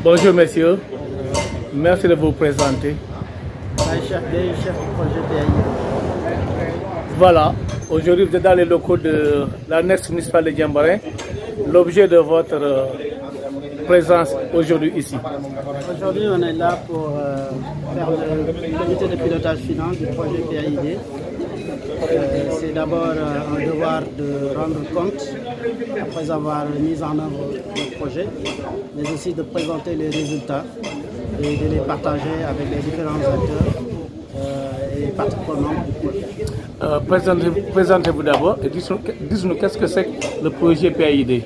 Bonjour messieurs, merci de vous présenter. Chef du projet PAID. Voilà, aujourd'hui vous êtes dans les locaux de l'annexe municipale de Diambarin. L'objet de votre présence aujourd'hui ici. Aujourd'hui on est là pour faire le comité de pilotage final du projet PAID. C'est d'abord un devoir de rendre compte, après avoir mis en œuvre le projet, mais aussi de présenter les résultats et de les partager avec les différents acteurs et parties prenantes du projet. Présentez-vous d'abord et dites-nous qu'est-ce que c'est que le projet PAID.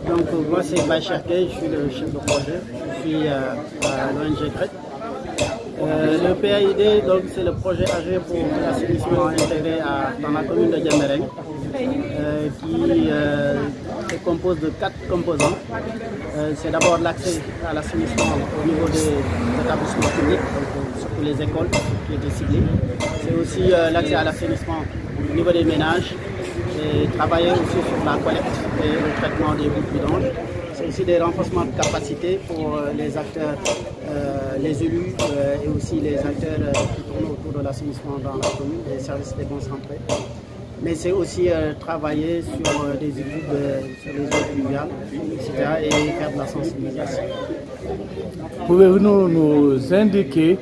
Donc moi c'est Bachar Kay, je suis le chef de projet, je suis à l'ONG CRET. Le PAID, c'est le projet âgé pour l'assainissement intégré dans la commune de Diambarin, qui se compose de 4 composants. C'est d'abord l'accès à l'assainissement au niveau des établissements publics, donc surtout les écoles qui étaient ciblées. C'est aussi l'accès à l'assainissement au niveau des ménages et travailler aussi sur la collecte et le traitement des boues vidanges. C'est aussi des renforcements de capacité pour les acteurs, les élus et aussi les acteurs qui tournent autour de l'assainissement dans la commune, les services déconcentrés. Mais c'est aussi travailler sur des études sur les eaux pluviales, etc. et faire de la sensibilisation. Pouvez-vous nous indiquer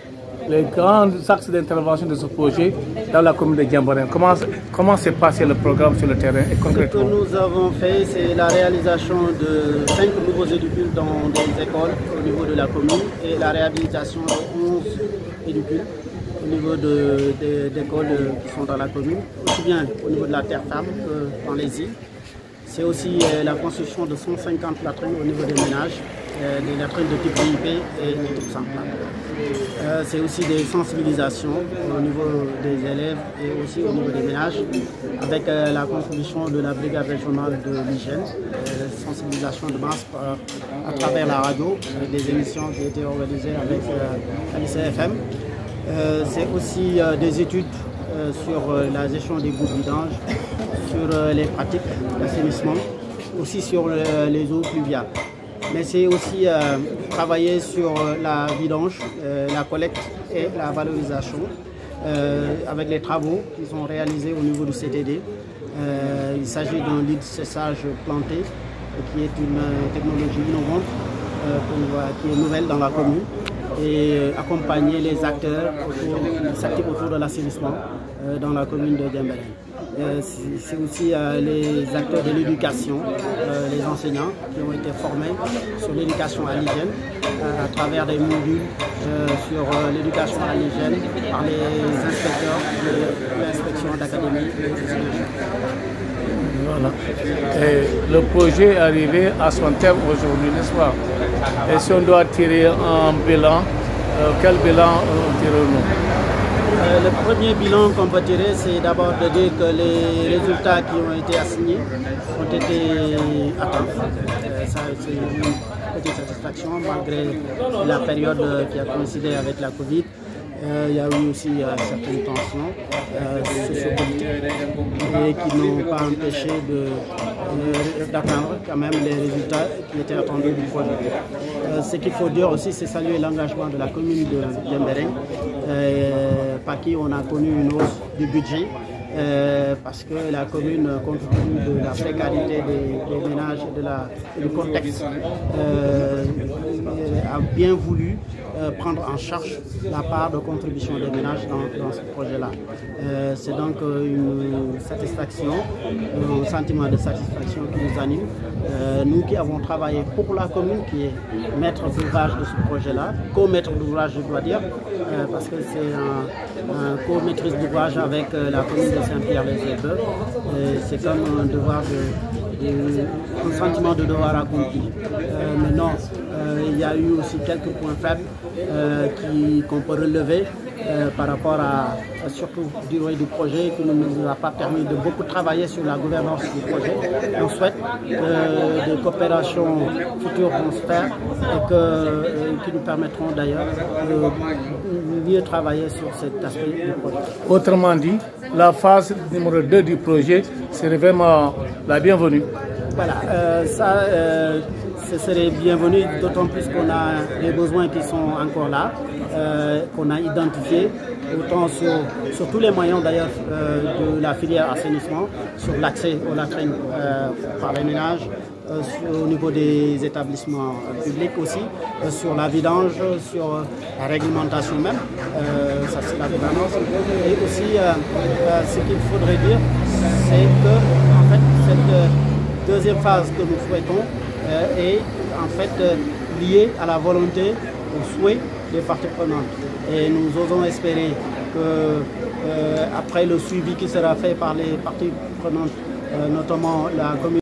les grands axes d'intervention de ce projet dans la commune de Diambarin? Comment s'est passé le programme sur le terrain et concrètement? Ce que nous avons fait, c'est la réalisation de 5 nouveaux éducules dans des écoles au niveau de la commune et la réhabilitation de 11 éducules au niveau d'écoles qui sont dans la commune, aussi bien au niveau de la terre ferme que dans les îles. C'est aussi la construction de 150 latrines au niveau des ménages, des latrines de type VIP et de type central. C'est aussi des sensibilisations au niveau des élèves et aussi au niveau des ménages, avec la contribution de la brigade régionale de l'hygiène, sensibilisation de masse à travers la radio, avec des émissions qui ont été organisées avec l'ICFM. C'est aussi des études sur la gestion des boues vidanges, sur les pratiques d'assainissement, aussi sur les eaux pluviales. Mais c'est aussi travailler sur la vidange, la collecte et la valorisation avec les travaux qui sont réalisés au niveau du CTD. Il s'agit d'un lit de séchage planté qui est une technologie innovante qui est nouvelle dans la commune et accompagner les acteurs autour de l'assainissement dans la commune de Diambarin. C'est aussi les acteurs de l'éducation, les enseignants qui ont été formés sur l'éducation à l'hygiène à travers des modules sur l'éducation à l'hygiène par les inspecteurs de l'inspection d'académie. Voilà. Et le projet est arrivé à son terme aujourd'hui, n'est-ce pas? Et si on doit tirer un bilan, quel bilan tirons-nous? Le premier bilan qu'on peut tirer, c'est d'abord de dire que les résultats qui ont été assignés ont été atteints. Ça, c'est une petite satisfaction malgré la période qui a coïncidé avec la Covid. Il y a eu aussi certaines tensions sociopolitiques et qui n'ont pas empêché d'atteindre quand même les résultats qui étaient attendus du projet. Ce qu'il faut dire aussi, c'est saluer l'engagement de la commune de Diambarin, par qui on a connu une hausse du budget. Parce que la commune, compte tenu de la précarité des ménages et du contexte, a bien voulu prendre en charge la part de contribution des ménages dans ce projet-là. C'est donc une satisfaction, un sentiment de satisfaction qui nous anime. Nous qui avons travaillé pour la commune, qui est maître d'ouvrage de ce projet-là, co-maître d'ouvrage je dois dire, parce que c'est un co-maîtrise d'ouvrage avec la commune de Saint-Pierre-les-Herbeux. C'est comme un devoir un sentiment de devoir accompli. Maintenant, il y a eu aussi quelques points faibles qu'on peut relever par rapport à surtout durée du projet qui ne nous a pas permis de beaucoup travailler sur la gouvernance du projet. On souhaite des coopérations futures vont se faire et qui nous permettront d'ailleurs de mieux travailler sur cet aspect du projet. Autrement dit, la phase numéro 2 du projet serait vraiment la bienvenue. Voilà, ce serait bienvenu, d'autant plus qu'on a des besoins qui sont encore là, qu'on a identifiés, autant sur tous les moyens d'ailleurs de la filière assainissement, sur l'accès aux latrines par les ménages, au niveau des établissements publics aussi, sur la vidange, sur la réglementation même, ça c'est la gouvernance. Et aussi, ce qu'il faudrait dire, c'est que en fait, cette deuxième phase que nous souhaitons est en fait liée à la volonté, au souhait des parties prenantes. Et nous osons espérer que après le suivi qui sera fait par les parties prenantes, notamment la communauté,